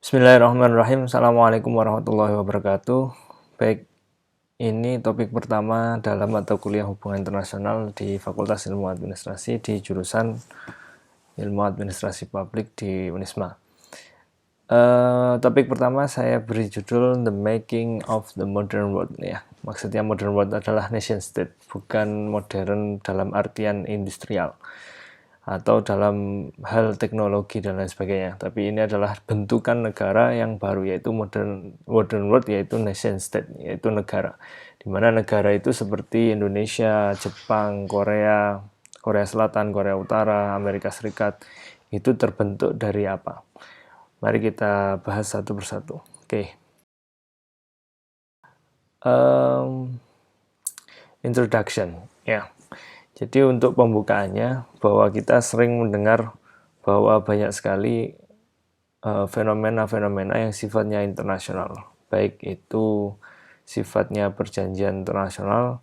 Bismillahirrahmanirrahim. Assalamualaikum warahmatullahi wabarakatuh. Baik, ini topik pertama dalam mata kuliah hubungan internasional di Fakultas Ilmu Administrasi di jurusan Ilmu Administrasi Publik di Unisma. Topik pertama saya beri judul The Making of the Modern World. Ya, maksudnya modern world adalah nation state, bukan modern dalam artian industrial atau dalam hal teknologi dan lain sebagainya. Tapi ini adalah bentukan negara yang baru, yaitu modern world, yaitu nation state, yaitu negara. Di mana negara itu seperti Indonesia, Jepang, Korea Selatan, Korea Utara, Amerika Serikat, itu terbentuk dari apa? Mari kita bahas satu persatu. Oke. Introduction. Ya. Jadi untuk pembukaannya, bahwa kita sering mendengar bahwa banyak sekali fenomena-fenomena yang sifatnya internasional, baik itu sifatnya perjanjian internasional,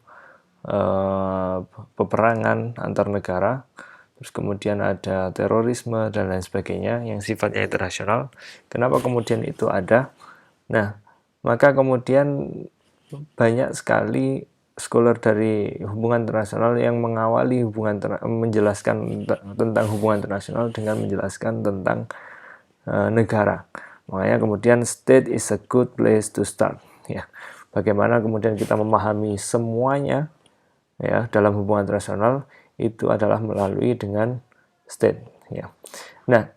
peperangan antar negara, terus kemudian ada terorisme dan lain sebagainya yang sifatnya internasional. Kenapa kemudian itu ada? Nah, maka kemudian banyak sekali scholar dari hubungan internasional yang mengawali menjelaskan tentang hubungan internasional dengan menjelaskan tentang negara. Makanya kemudian state is a good place to start. Ya, bagaimana kemudian kita memahami semuanya ya dalam hubungan internasional itu adalah melalui dengan state. Ya. Nah,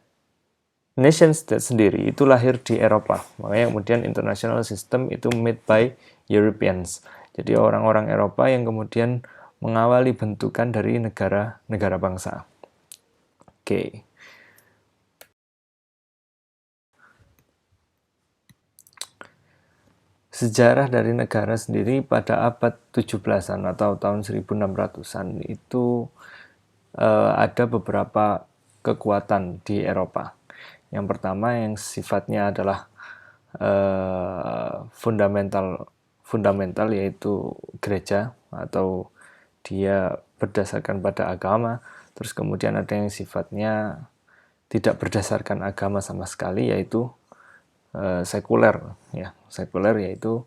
nation state sendiri itu lahir di Eropa. Makanya kemudian international system itu made by Europeans. Jadi orang-orang Eropa yang kemudian mengawali bentukan dari negara-negara bangsa. Oke. Sejarah dari negara sendiri pada abad 17-an atau tahun 1600-an itu ada beberapa kekuatan di Eropa. Yang pertama yang sifatnya adalah fundamental yaitu gereja atau dia berdasarkan pada agama. Terus kemudian ada yang sifatnya tidak berdasarkan agama sama sekali, yaitu sekuler ya. Sekuler yaitu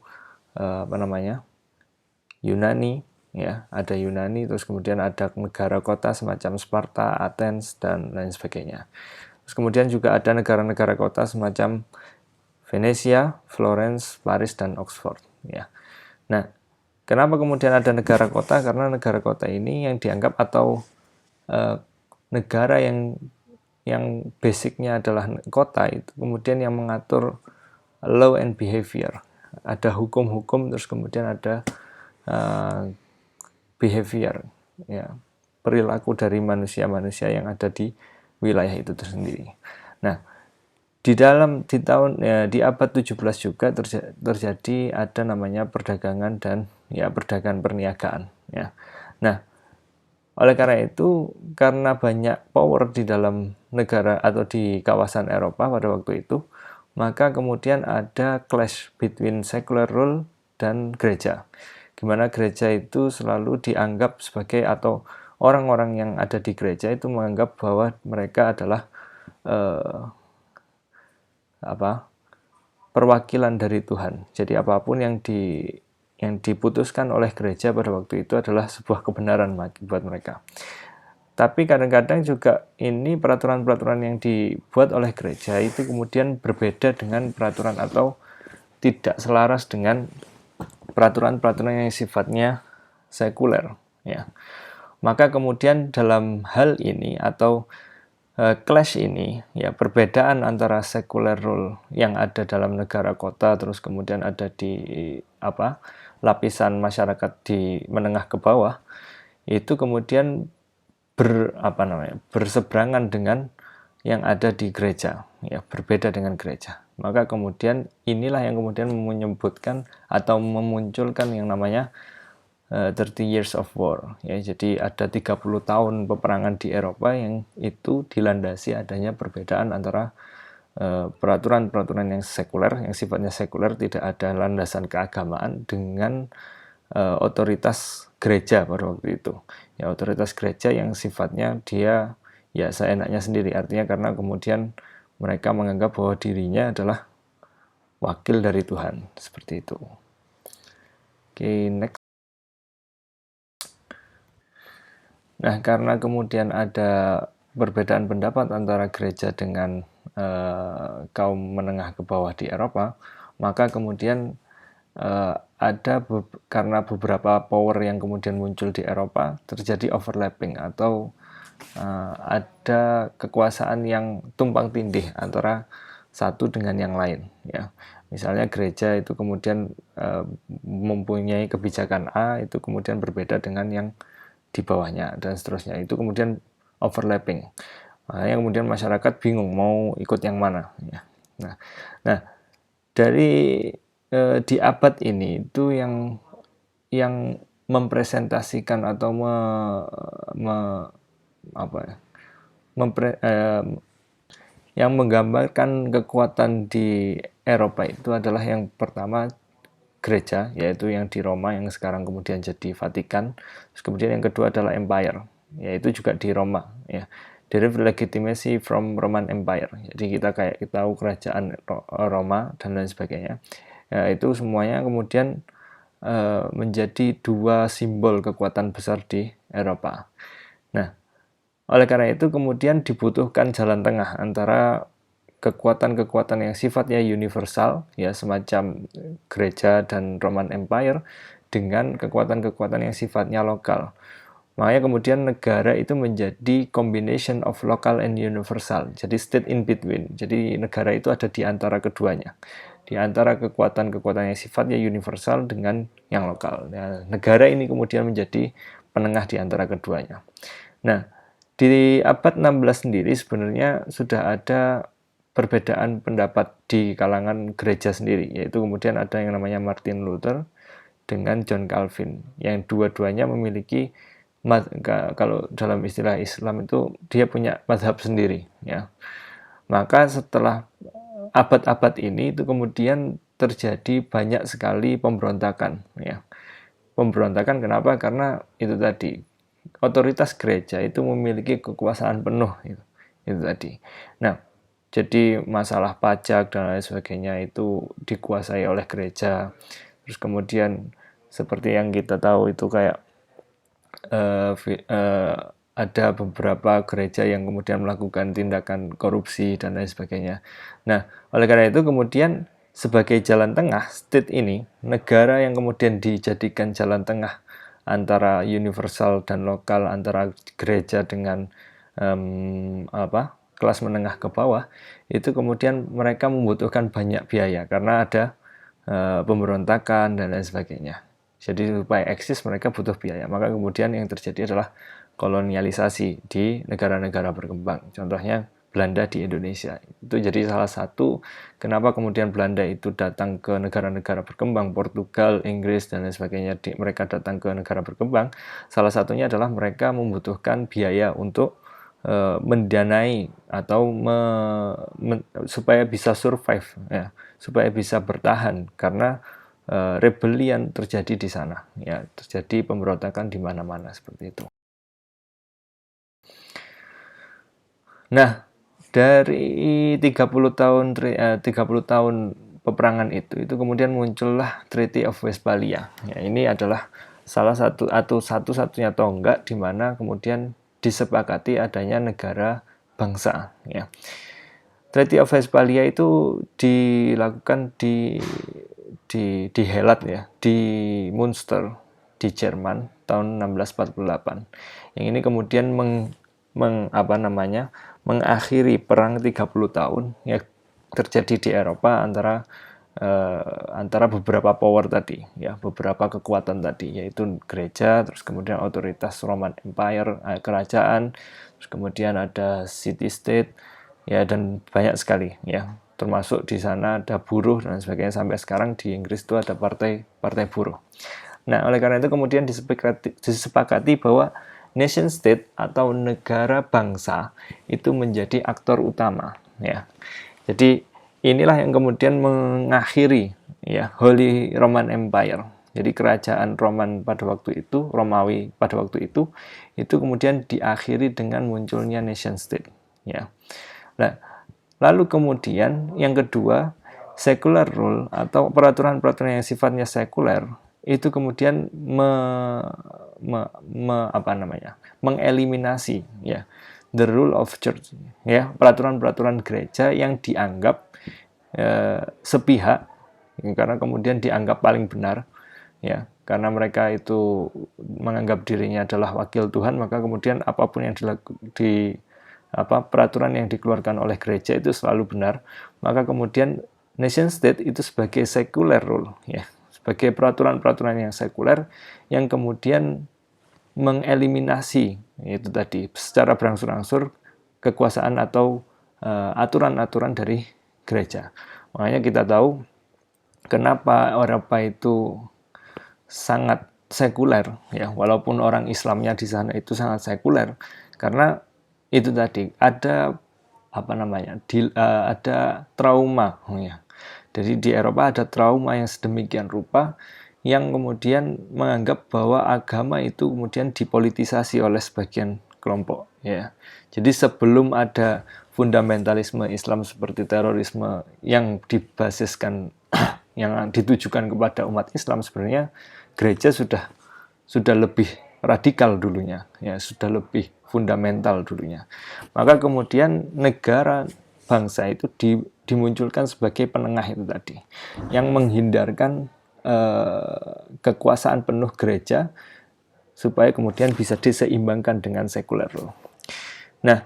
Yunani ya, ada Yunani, terus kemudian ada negara kota semacam Sparta, Athens dan lain sebagainya. Terus kemudian juga ada negara-negara kota semacam Venesia, Florence, Paris, dan Oxford. Ya. Nah, kenapa kemudian ada negara kota? Karena negara kota ini yang dianggap atau negara yang basicnya adalah kota itu kemudian yang mengatur law and behavior. Ada hukum-hukum, terus kemudian ada behavior, ya, perilaku dari manusia-manusia yang ada di wilayah itu tersendiri. Nah, di abad 17 juga terjadi ada namanya perdagangan dan ya perdagangan perniagaan ya. Nah, oleh karena itu, karena banyak power di dalam negara atau di kawasan Eropa pada waktu itu, maka kemudian ada clash between secular rule dan gereja. Gimana gereja itu selalu dianggap sebagai, atau orang-orang yang ada di gereja itu menganggap bahwa mereka adalah perwakilan dari Tuhan. Jadi apapun yang diputuskan oleh gereja pada waktu itu adalah sebuah kebenaran buat mereka. Tapi kadang-kadang juga ini peraturan-peraturan yang dibuat oleh gereja itu kemudian berbeda dengan peraturan atau tidak selaras dengan peraturan-peraturan yang sifatnya sekuler ya. Maka kemudian dalam hal ini atau clash ini ya, perbedaan antara secular rule yang ada dalam negara kota terus kemudian ada di lapisan masyarakat di menengah ke bawah itu kemudian berseberangan dengan yang ada di gereja ya, berbeda dengan gereja. Maka kemudian inilah yang kemudian menyebutkan atau memunculkan yang namanya 30 years of war ya. Jadi ada 30 tahun peperangan di Eropa yang itu dilandasi adanya perbedaan antara peraturan-peraturan yang sekuler, yang sifatnya sekuler, tidak ada landasan keagamaan, dengan otoritas gereja pada waktu itu. Ya, otoritas gereja yang sifatnya dia ya seenaknya sendiri, artinya karena kemudian mereka menganggap bahwa dirinya adalah wakil dari Tuhan, seperti itu. Oke, next. Nah, karena kemudian ada perbedaan pendapat antara gereja dengan kaum menengah ke bawah di Eropa, maka kemudian karena beberapa power yang kemudian muncul di Eropa, terjadi overlapping atau ada kekuasaan yang tumpang tindih antara satu dengan yang lain, ya. Misalnya gereja itu kemudian mempunyai kebijakan A, itu kemudian berbeda dengan yang di bawahnya dan seterusnya, itu kemudian overlapping. Makanya kemudian masyarakat bingung mau ikut yang mana, ya. Nah, dari di abad ini itu yang mempresentasikan atau apa ya, yang menggambarkan kekuatan di Eropa itu adalah yang pertama gereja, yaitu yang di Roma yang sekarang kemudian jadi Vatikan. Terus kemudian yang kedua adalah empire, yaitu juga di Roma, ya. Derived legitimacy from Roman Empire. Jadi kita tahu kerajaan Roma dan lain sebagainya. Ya, itu semuanya kemudian menjadi dua simbol kekuatan besar di Eropa. Nah, oleh karena itu kemudian dibutuhkan jalan tengah antara kekuatan-kekuatan yang sifatnya universal, ya, semacam gereja dan Roman Empire, dengan kekuatan-kekuatan yang sifatnya lokal. Makanya kemudian negara itu menjadi combination of local and universal, jadi state in between. Jadi negara itu ada di antara keduanya, di antara kekuatan-kekuatan yang sifatnya universal dengan yang lokal. Nah, negara ini kemudian menjadi penengah di antara keduanya. Nah, di abad 16 sendiri sebenarnya sudah ada perbedaan pendapat di kalangan gereja sendiri, yaitu kemudian ada yang namanya Martin Luther dengan John Calvin, yang dua-duanya memiliki, kalau dalam istilah Islam itu dia punya mazhab sendiri, ya. Maka setelah abad-abad ini itu kemudian terjadi banyak sekali pemberontakan, ya. Pemberontakan kenapa? Karena itu tadi, otoritas gereja itu memiliki kekuasaan penuh, itu tadi. Nah, jadi masalah pajak dan lain sebagainya itu dikuasai oleh gereja. Terus kemudian seperti yang kita tahu itu kayak ada beberapa gereja yang kemudian melakukan tindakan korupsi dan lain sebagainya. Nah, oleh karena itu kemudian sebagai jalan tengah, state ini, negara yang kemudian dijadikan jalan tengah antara universal dan lokal, antara gereja dengan kelas menengah ke bawah, itu kemudian mereka membutuhkan banyak biaya karena ada pemberontakan dan lain sebagainya. Jadi supaya eksis mereka butuh biaya. Maka kemudian yang terjadi adalah kolonialisasi di negara-negara berkembang. Contohnya Belanda di Indonesia. Itu jadi salah satu kenapa kemudian Belanda itu datang ke negara-negara berkembang, Portugal, Inggris, dan lain sebagainya. Mereka datang ke negara berkembang. Salah satunya adalah mereka membutuhkan biaya untuk mendanai atau supaya bisa survive, ya, supaya bisa bertahan karena rebellion terjadi di sana, ya, terjadi pemberontakan di mana-mana seperti itu. Nah, dari 30 tahun peperangan itu kemudian muncullah Treaty of Westphalia. Ya, ini adalah salah satu atau satu-satunya tonggak di mana kemudian disepakati adanya negara bangsa, ya. Treaty of Westphalia itu dilakukan di Helat, ya, di Münster di Jerman tahun 1648. Yang ini kemudian mengakhiri perang 30 tahun yang terjadi di Eropa antara beberapa power tadi, ya, beberapa kekuatan tadi, yaitu gereja, terus kemudian otoritas Roman Empire, kerajaan, terus kemudian ada city state, ya, dan banyak sekali, ya, termasuk di sana ada buruh dan sebagainya. Sampai sekarang di Inggris itu ada partai buruh. Nah, oleh karena itu kemudian disepakati bahwa nation state atau negara bangsa itu menjadi aktor utama, ya. Jadi inilah yang kemudian mengakhiri, ya, Holy Roman Empire. Jadi kerajaan Roman pada waktu itu, Romawi pada waktu itu kemudian diakhiri dengan munculnya nation state, ya. Nah, lalu kemudian yang kedua, secular rule atau peraturan-peraturan yang sifatnya sekuler itu kemudian mengeliminasi ya the rule of church, ya, peraturan-peraturan gereja yang dianggap sepihak, karena kemudian dianggap paling benar, ya, karena mereka itu menganggap dirinya adalah wakil Tuhan, maka kemudian apapun yang peraturan yang dikeluarkan oleh gereja itu selalu benar. Maka kemudian nation state itu sebagai secular rule, ya, sebagai peraturan-peraturan yang sekuler yang kemudian mengeliminasi itu tadi secara berangsur-angsur kekuasaan atau aturan-aturan dari gereja. Makanya kita tahu kenapa Eropa itu sangat sekuler, ya, walaupun orang Islamnya di sana itu sangat sekuler, karena itu tadi ada ada trauma, ya. Jadi di Eropa ada trauma yang sedemikian rupa yang kemudian menganggap bahwa agama itu kemudian dipolitisasi oleh sebagian kelompok, ya. Jadi sebelum ada fundamentalisme Islam seperti terorisme yang dibasiskan yang ditujukan kepada umat Islam, sebenarnya gereja sudah lebih radikal dulunya, ya, sudah lebih fundamental dulunya. Maka kemudian negara bangsa itu dimunculkan sebagai penengah itu tadi, yang menghindarkan kekuasaan penuh gereja supaya kemudian bisa diseimbangkan dengan sekuler. Nah,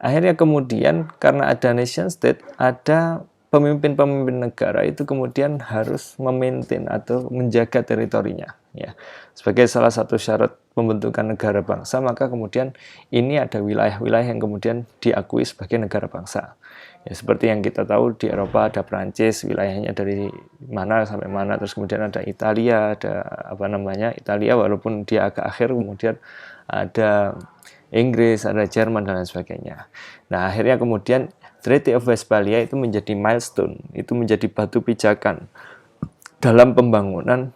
akhirnya kemudian karena ada nation state, ada pemimpin-pemimpin negara itu kemudian harus memaintain atau menjaga teritorinya, ya. Sebagai salah satu syarat pembentukan negara bangsa, maka kemudian ini ada wilayah-wilayah yang kemudian diakui sebagai negara bangsa. Ya, seperti yang kita tahu di Eropa ada Prancis, wilayahnya dari mana sampai mana, terus kemudian ada Italia, Italia walaupun dia agak akhir, kemudian ada Inggris, ada Jerman dan lain sebagainya. Nah, akhirnya kemudian Treaty of Westphalia itu menjadi milestone, itu menjadi batu pijakan dalam pembangunan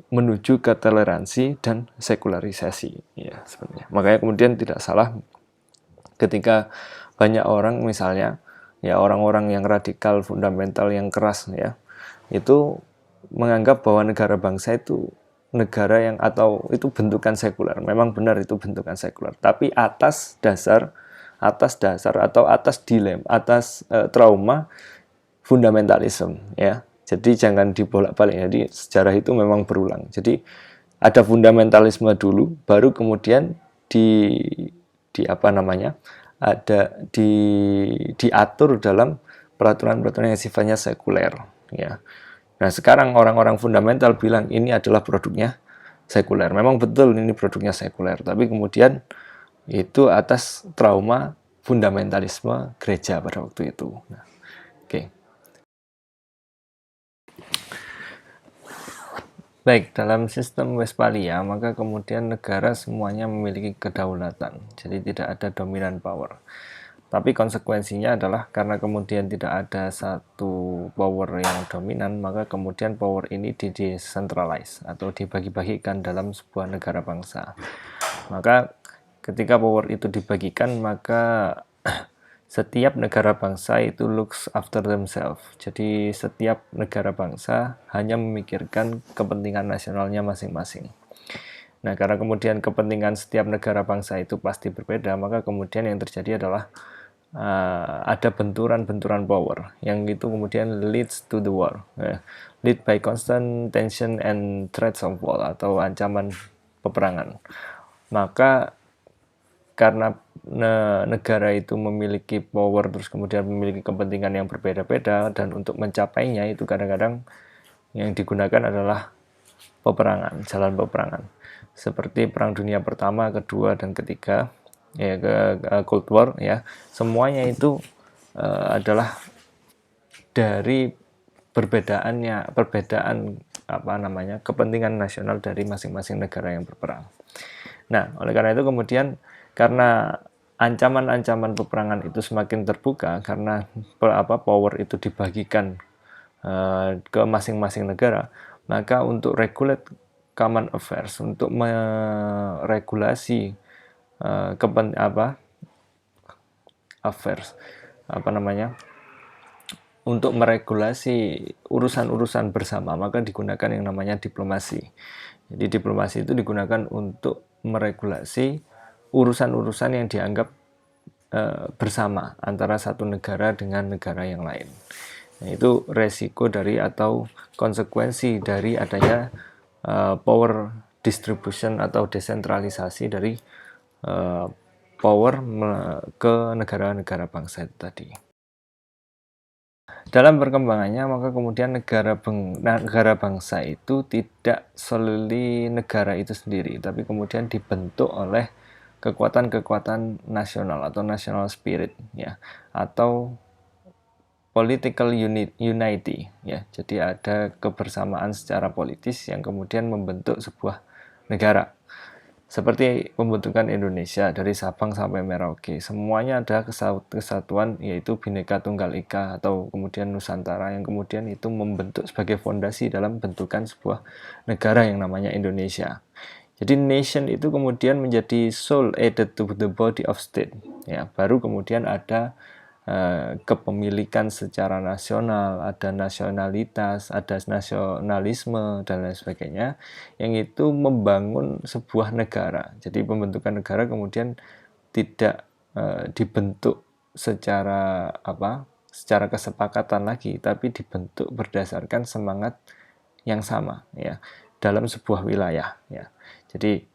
menuju ke toleransi dan sekularisasi, ya, sebenarnya. Makanya kemudian tidak salah ketika banyak orang, misalnya ya orang-orang yang radikal, fundamental, yang keras, ya, itu menganggap bahwa negara bangsa itu negara yang atau itu bentukan sekuler. Memang benar itu bentukan sekuler, tapi atas dasar atau atas dilema, atas trauma fundamentalisme, ya. Jadi jangan dibolak-balik. Jadi sejarah itu memang berulang. Jadi ada fundamentalisme dulu, baru kemudian diatur dalam peraturan-peraturan yang sifatnya sekuler, ya. Nah, sekarang orang-orang fundamental bilang ini adalah produknya sekuler. Memang betul ini produknya sekuler, tapi kemudian itu atas trauma fundamentalisme gereja pada waktu itu. Nah, oke. Baik, dalam sistem Westphalia, maka kemudian negara semuanya memiliki kedaulatan, jadi tidak ada dominan power. Tapi konsekuensinya adalah karena kemudian tidak ada satu power yang dominan, maka kemudian power ini di-decentralize atau dibagi-bagikan dalam sebuah negara bangsa. Maka ketika power itu dibagikan, maka setiap negara bangsa itu looks after themselves. Jadi setiap negara bangsa hanya memikirkan kepentingan nasionalnya masing-masing. Nah, karena kemudian kepentingan setiap negara bangsa itu pasti berbeda, maka kemudian yang terjadi adalah ada benturan-benturan power yang itu kemudian leads to the war, lead by constant tension and threats of war atau ancaman peperangan. Maka karena negara itu memiliki power, terus kemudian memiliki kepentingan yang berbeda-beda, dan untuk mencapainya itu kadang-kadang yang digunakan adalah peperangan, jalan peperangan. Seperti Perang Dunia Pertama, Kedua, dan Ketiga, ya, Cold War, ya, semuanya itu adalah dari perbedaan kepentingan nasional dari masing-masing negara yang berperang. Nah, oleh karena itu kemudian karena ancaman-ancaman peperangan itu semakin terbuka karena power itu dibagikan ke masing-masing negara, maka untuk regulate common affairs, untuk meregulasi untuk meregulasi urusan-urusan bersama, maka digunakan yang namanya diplomasi. Jadi diplomasi itu digunakan untuk meregulasi urusan-urusan yang dianggap bersama antara satu negara dengan negara yang lain. Nah, itu resiko dari atau konsekuensi dari adanya power distribution atau desentralisasi dari power ke negara-negara bangsa itu tadi. Dalam perkembangannya, maka kemudian negara bangsa itu tidak solely negara itu sendiri, tapi kemudian dibentuk oleh kekuatan-kekuatan nasional atau national spirit, ya, atau political unity, ya. Jadi ada kebersamaan secara politis yang kemudian membentuk sebuah negara. Seperti pembentukan Indonesia dari Sabang sampai Merauke, semuanya ada kesatuan, yaitu Bhinneka Tunggal Ika atau kemudian Nusantara, yang kemudian itu membentuk sebagai fondasi dalam bentukan sebuah negara yang namanya Indonesia. Jadi nation itu kemudian menjadi soul added to the body of state. Ya, baru kemudian ada kepemilikan secara nasional, ada nasionalitas, ada nasionalisme, dan lain sebagainya, yang itu membangun sebuah negara. Jadi pembentukan negara kemudian tidak dibentuk secara secara kesepakatan lagi, tapi dibentuk berdasarkan semangat yang sama, ya, dalam sebuah wilayah, ya. Jadi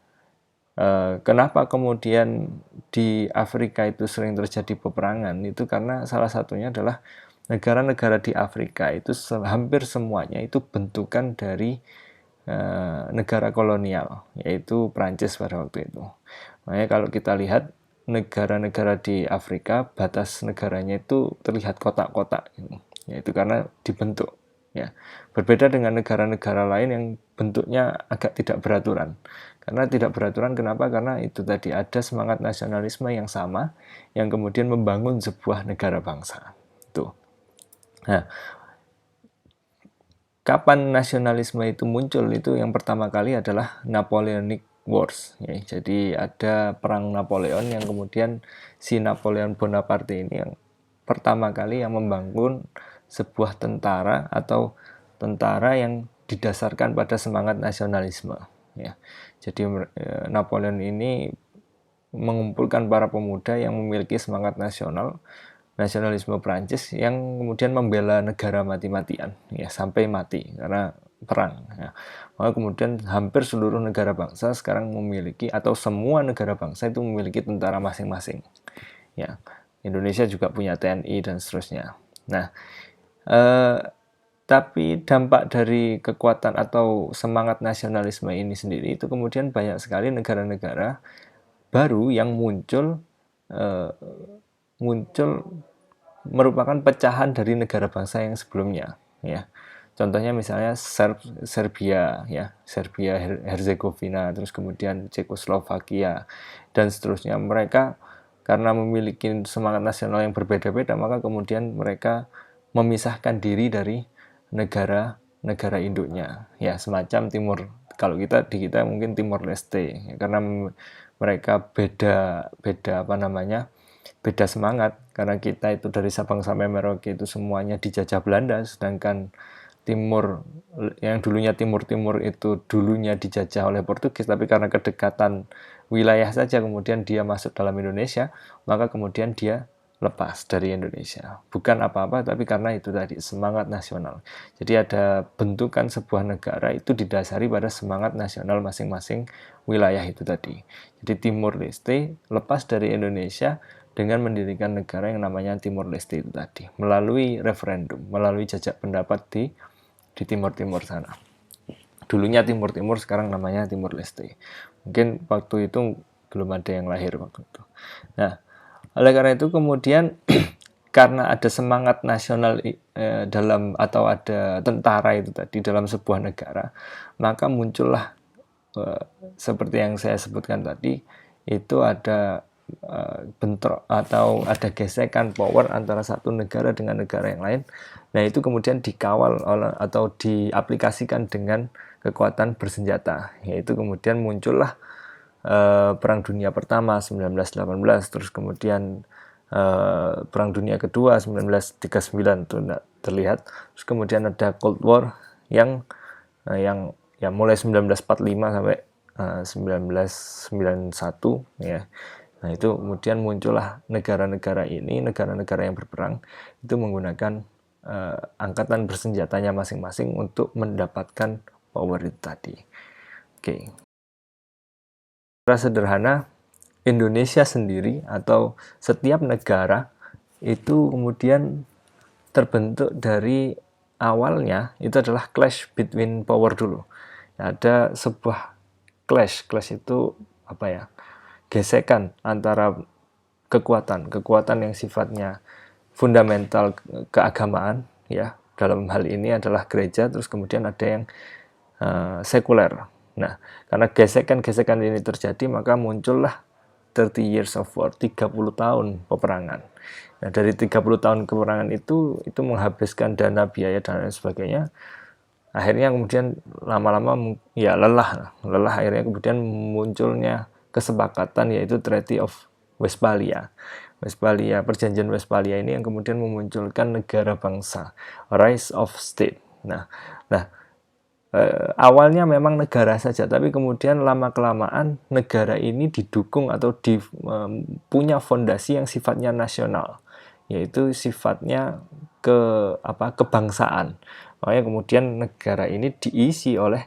kenapa kemudian di Afrika itu sering terjadi peperangan? Itu karena salah satunya adalah negara-negara di Afrika itu hampir semuanya itu bentukan dari negara kolonial, yaitu Prancis pada waktu itu. Makanya kalau kita lihat negara-negara di Afrika, batas negaranya itu terlihat kotak-kotak, yaitu karena dibentuk. Ya, berbeda dengan negara-negara lain yang bentuknya agak tidak beraturan. Karena tidak beraturan, kenapa? Karena itu tadi ada semangat nasionalisme yang sama, yang kemudian membangun sebuah negara bangsa. Tuh. Nah, kapan nasionalisme itu muncul? Itu yang pertama kali adalah Napoleonic Wars. Ya, jadi ada perang Napoleon yang kemudian si Napoleon Bonaparte ini yang pertama kali yang membangun sebuah tentara atau tentara yang didasarkan pada semangat nasionalisme. Ya, jadi Napoleon ini mengumpulkan para pemuda yang memiliki semangat nasionalisme Prancis yang kemudian membela negara mati-matian, ya, sampai mati karena perang. Ya. Maka kemudian hampir seluruh negara bangsa sekarang memiliki, atau semua negara bangsa itu memiliki tentara masing-masing. Ya, Indonesia juga punya TNI dan seterusnya. Nah, tapi dampak dari kekuatan atau semangat nasionalisme ini sendiri itu kemudian banyak sekali negara-negara baru yang muncul merupakan pecahan dari negara bangsa yang sebelumnya, ya. Contohnya misalnya Serbia, ya, Serbia Herzegovina, terus kemudian Cekoslovakia dan seterusnya. Mereka karena memiliki semangat nasional yang berbeda-beda, maka kemudian mereka memisahkan diri dari negara induknya, ya, semacam kalau di kita mungkin Timor Leste, ya, karena mereka beda semangat, karena kita itu dari Sabang sampai Merauke itu semuanya dijajah Belanda, sedangkan Timur yang dulunya Timur itu dulunya dijajah oleh Portugis, tapi karena kedekatan wilayah saja kemudian dia masuk dalam Indonesia, maka kemudian dia lepas dari Indonesia. Bukan apa-apa, tapi karena itu tadi semangat nasional. Jadi ada bentukan sebuah negara itu didasari pada semangat nasional masing-masing wilayah itu tadi. Jadi Timur Leste lepas dari Indonesia dengan mendirikan negara yang namanya Timor Leste itu tadi, melalui referendum, melalui jajak pendapat di Timur sana. Dulunya Timur, sekarang namanya Timor Leste. Mungkin waktu itu belum ada yang lahir waktu itu. Nah, oleh karena itu kemudian karena ada semangat nasional dalam, atau ada tentara itu tadi dalam sebuah negara, maka muncullah seperti yang saya sebutkan tadi, itu ada bentrok atau ada gesekan power antara satu negara dengan negara yang lain. Nah, itu kemudian dikawal oleh atau diaplikasikan dengan kekuatan bersenjata, yaitu kemudian muncullah Perang Dunia Pertama 1918, terus kemudian Perang Dunia Kedua 1939 itu tidak terlihat. Terus kemudian ada Cold War yang ya mulai 1945 sampai 1991 ya. Nah, itu kemudian muncullah negara-negara ini, negara-negara yang berperang itu menggunakan angkatan bersenjatanya masing-masing untuk mendapatkan power itu tadi. Oke. Secara sederhana, Indonesia sendiri atau setiap negara itu kemudian terbentuk dari awalnya itu adalah clash between power dulu. Ada sebuah clash itu apa ya? Gesekan antara kekuatan yang sifatnya fundamental keagamaan ya. Dalam hal ini adalah gereja, terus kemudian ada yang sekuler. Nah, karena gesekan-gesekan ini terjadi, maka muncullah 30 years of war, 30 tahun peperangan. Nah, dari 30 tahun peperangan itu menghabiskan dana, biaya, dan lain sebagainya. Akhirnya kemudian lama-lama ya lelah akhirnya kemudian munculnya kesepakatan yaitu Treaty of Westphalia. Perjanjian Westphalia ini yang kemudian memunculkan negara bangsa, rise of state. Nah, awalnya memang negara saja, tapi kemudian lama-kelamaan negara ini didukung atau punya fondasi yang sifatnya nasional, yaitu sifatnya kebangsaan. Makanya kemudian negara ini diisi oleh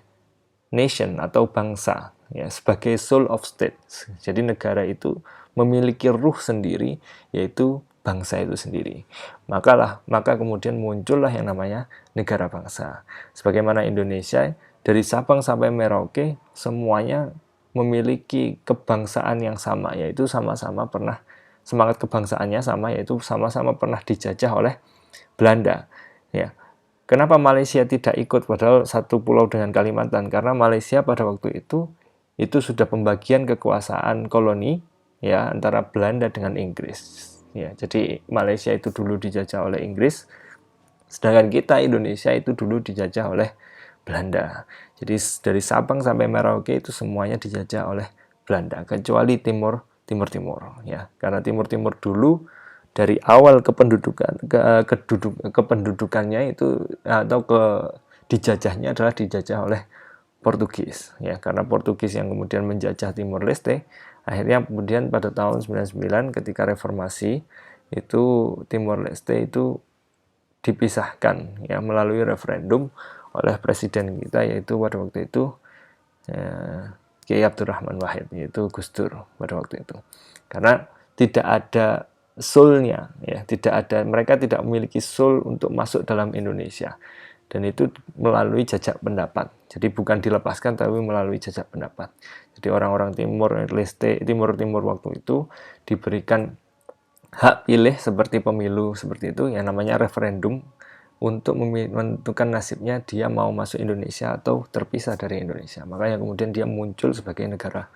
nation atau bangsa ya sebagai soul of state. Jadi negara itu memiliki ruh sendiri, yaitu bangsa itu sendiri. Maka kemudian muncullah yang namanya negara bangsa. Sebagaimana Indonesia, dari Sabang sampai Merauke semuanya memiliki kebangsaan yang sama, yaitu sama-sama pernah semangat kebangsaannya sama, yaitu sama-sama pernah dijajah oleh Belanda. Ya. Kenapa Malaysia tidak ikut padahal satu pulau dengan Kalimantan? Karena Malaysia pada waktu itu sudah pembagian kekuasaan koloni ya antara Belanda dengan Inggris. Ya, jadi Malaysia itu dulu dijajah oleh Inggris, sedangkan kita Indonesia itu dulu dijajah oleh Belanda. Jadi dari Sabang sampai Merauke itu semuanya dijajah oleh Belanda, kecuali Timur ya. Karena Timur dulu dari awal kependudukannya itu atau dijajahnya adalah dijajah oleh Portugis ya, karena Portugis yang kemudian menjajah Timor Leste. Akhirnya kemudian pada tahun 99 ketika reformasi itu Timor Leste itu dipisahkan ya melalui referendum oleh presiden kita, yaitu pada waktu itu Kiai Abdurrahman Wahid, yaitu Gus Dur pada waktu itu. Karena tidak ada soul-nya ya, mereka tidak memiliki soul untuk masuk dalam Indonesia. Dan itu melalui jajak pendapat. Jadi bukan dilepaskan tapi melalui jajak pendapat. Jadi orang-orang Timor Leste, Timur waktu itu diberikan hak pilih seperti pemilu seperti itu yang namanya referendum untuk menentukan nasibnya dia mau masuk Indonesia atau terpisah dari Indonesia. Makanya kemudian dia muncul sebagai negara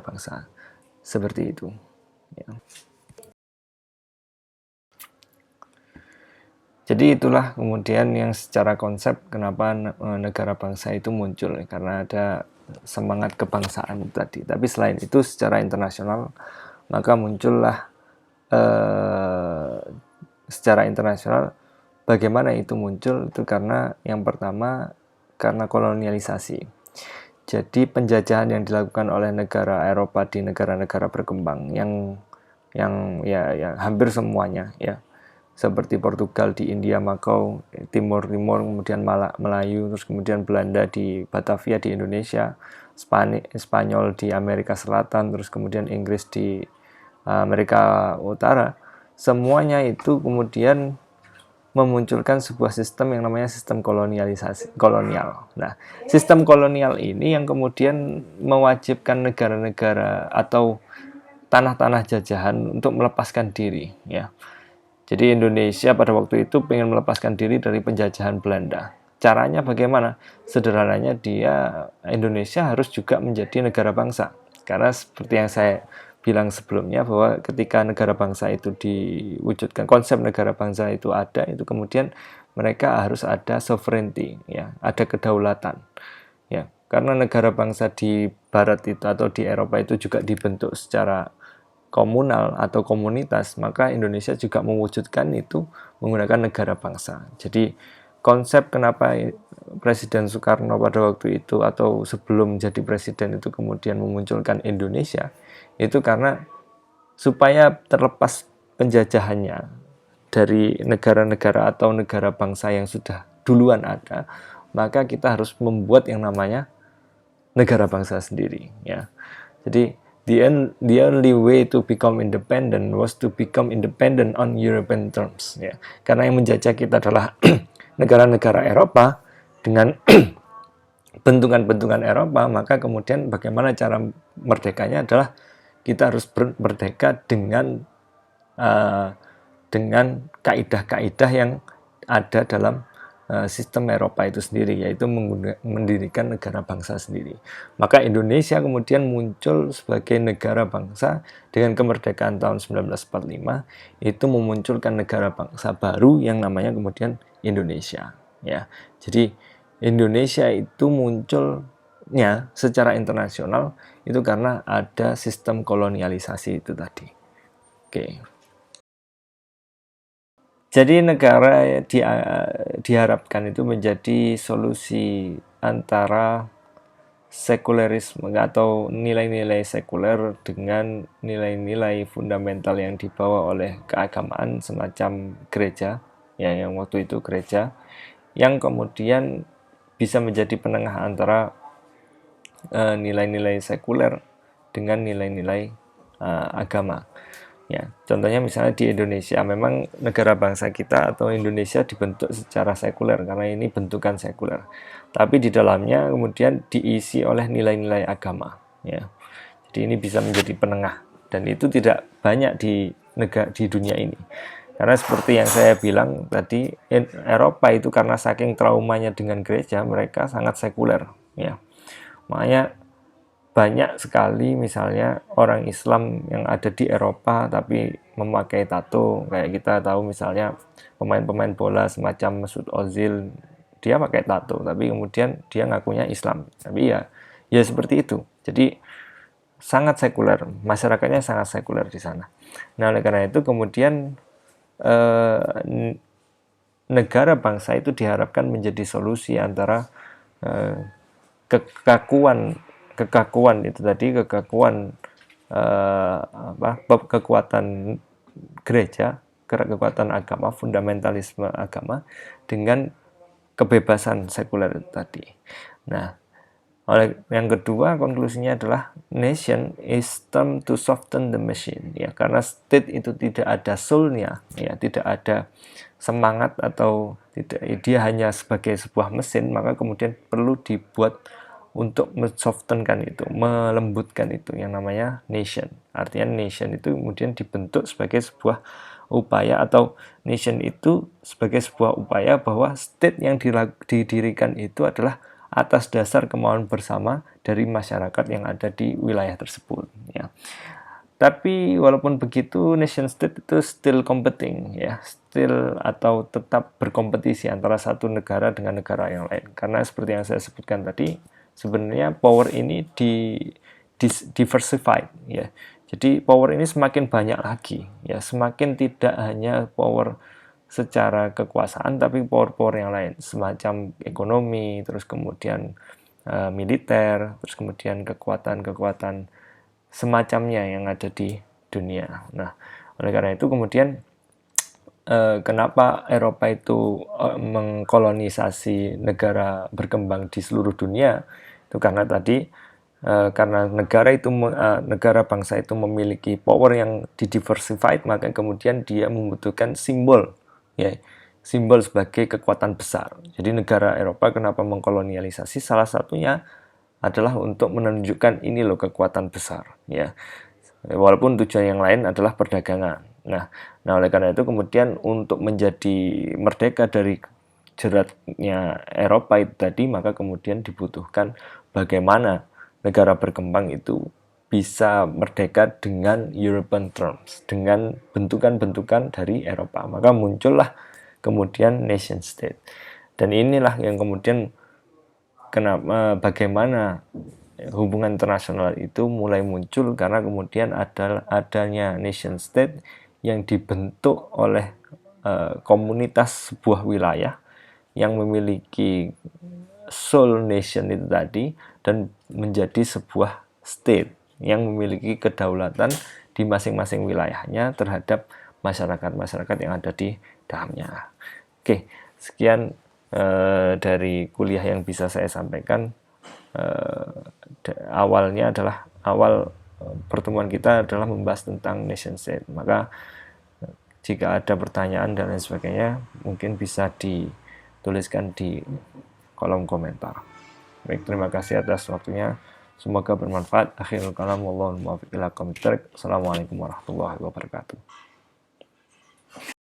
bangsa. Seperti itu. Ya. Jadi itulah kemudian yang secara konsep kenapa negara bangsa itu muncul, karena ada semangat kebangsaan tadi. Tapi selain itu secara internasional maka muncullah secara internasional bagaimana itu muncul itu karena yang pertama karena kolonialisasi. Jadi penjajahan yang dilakukan oleh negara Eropa di negara-negara berkembang yang ya hampir semuanya ya, seperti Portugal di India, Makau, Timur, kemudian Melayu, terus kemudian Belanda di Batavia di Indonesia, Spanyol di Amerika Selatan, terus kemudian Inggris di Amerika Utara. Semuanya itu kemudian memunculkan sebuah sistem yang namanya sistem kolonial. Nah, sistem kolonial ini yang kemudian mewajibkan negara-negara atau tanah-tanah jajahan untuk melepaskan diri, ya. Jadi Indonesia pada waktu itu ingin melepaskan diri dari penjajahan Belanda. Caranya bagaimana? Sederhananya Indonesia harus juga menjadi negara bangsa. Karena seperti yang saya bilang sebelumnya bahwa ketika negara bangsa itu diwujudkan, konsep negara bangsa itu ada, itu kemudian mereka harus ada sovereignty, ya, ada kedaulatan. Ya, karena negara bangsa di barat itu atau di Eropa itu juga dibentuk secara komunal atau komunitas, maka Indonesia juga mewujudkan itu menggunakan negara bangsa. Jadi konsep kenapa Presiden Soekarno pada waktu itu atau sebelum jadi presiden itu kemudian memunculkan Indonesia, itu karena supaya terlepas penjajahannya dari negara-negara atau negara bangsa yang sudah duluan ada, maka kita harus membuat yang namanya negara bangsa sendiri, ya. Jadi the only way to become independent was to become independent on European terms, ya. Karena yang menjajah kita adalah negara-negara Eropa dengan bentukan-bentukan Eropa, maka kemudian bagaimana cara merdekanya adalah kita harus merdeka uh, dengan kaidah-kaidah yang ada dalam sistem Eropa itu sendiri, yaitu mendirikan negara bangsa sendiri. Maka Indonesia kemudian muncul sebagai negara bangsa dengan kemerdekaan tahun 1945, itu memunculkan negara bangsa baru yang namanya kemudian Indonesia, ya. Jadi Indonesia itu munculnya secara internasional itu karena ada sistem kolonialisasi itu tadi. Oke. Jadi negara diharapkan itu menjadi solusi antara sekulerisme atau nilai-nilai sekuler dengan nilai-nilai fundamental yang dibawa oleh keagamaan semacam gereja, ya, yang waktu itu gereja, yang kemudian bisa menjadi penengah antara nilai-nilai sekuler dengan nilai-nilai agama. Ya, contohnya misalnya di Indonesia, memang negara bangsa kita atau Indonesia dibentuk secara sekuler karena ini bentukan sekuler. Tapi di dalamnya kemudian diisi oleh nilai-nilai agama. Ya, jadi ini bisa menjadi penengah dan itu tidak banyak di dunia ini. Karena seperti yang saya bilang tadi, Eropa itu karena saking traumanya dengan gereja, mereka sangat sekuler. Ya, makanya banyak sekali misalnya orang Islam yang ada di Eropa tapi memakai tato. Kayak kita tahu misalnya pemain-pemain bola semacam Mesut Ozil, dia pakai tato tapi kemudian dia ngakunya Islam. Tapi ya seperti itu. Jadi sangat sekuler, masyarakatnya sangat sekuler di sana. Nah, oleh karena itu kemudian negara bangsa itu diharapkan menjadi solusi antara kekakuan itu tadi, kekuatan gereja, kekuatan agama, fundamentalisme agama dengan kebebasan sekuler itu tadi. Nah, oleh yang kedua konklusinya adalah nation is term to soften the machine, ya, karena state itu tidak ada soul-nya, ya, tidak ada semangat atau tidak, dia hanya sebagai sebuah mesin, maka kemudian perlu dibuat untuk mensoftenkan itu, melembutkan itu yang namanya nation. Artinya nation itu kemudian dibentuk sebagai sebuah upaya, atau nation itu sebagai sebuah upaya bahwa state yang didirikan itu adalah atas dasar kemauan bersama dari masyarakat yang ada di wilayah tersebut, ya. Tapi walaupun begitu, nation state itu still competing, ya, still atau tetap berkompetisi antara satu negara dengan negara yang lain. Karena seperti yang saya sebutkan tadi, sebenarnya power ini diversified, ya. Jadi power ini semakin banyak lagi, ya, semakin tidak hanya power secara kekuasaan tapi power-power yang lain semacam ekonomi, terus kemudian militer, terus kemudian kekuatan-kekuatan semacamnya yang ada di dunia. Nah, oleh karena itu kemudian kenapa Eropa itu mengkolonisasi negara berkembang di seluruh dunia, itu karena tadi karena negara bangsa itu memiliki power yang diversified, maka kemudian dia membutuhkan simbol, ya, simbol sebagai kekuatan besar. Jadi negara Eropa kenapa mengkolonialisasi, salah satunya adalah untuk menunjukkan ini loh kekuatan besar, ya. Walaupun tujuan yang lain adalah perdagangan. Nah, oleh karena itu kemudian untuk menjadi merdeka dari jeratnya Eropa itu tadi, maka kemudian dibutuhkan bagaimana negara berkembang itu bisa merdeka dengan European terms, dengan bentukan-bentukan dari Eropa. Maka muncullah kemudian nation state. Dan inilah yang kemudian bagaimana hubungan internasional itu mulai muncul karena kemudian adanya nation state yang dibentuk oleh komunitas sebuah wilayah yang memiliki soul nation itu tadi dan menjadi sebuah state yang memiliki kedaulatan di masing-masing wilayahnya terhadap masyarakat-masyarakat yang ada di dalamnya. Oke, sekian dari kuliah yang bisa saya sampaikan. Awalnya adalah pertemuan kita adalah membahas tentang nation state. Maka jika ada pertanyaan dan lain sebagainya, mungkin bisa dituliskan di kolom komentar. Baik, terima kasih atas waktunya. Semoga bermanfaat. Akhirul kalam, wallahul muwaffiq ila aqwamit thoriq. Assalamualaikum warahmatullahi wabarakatuh.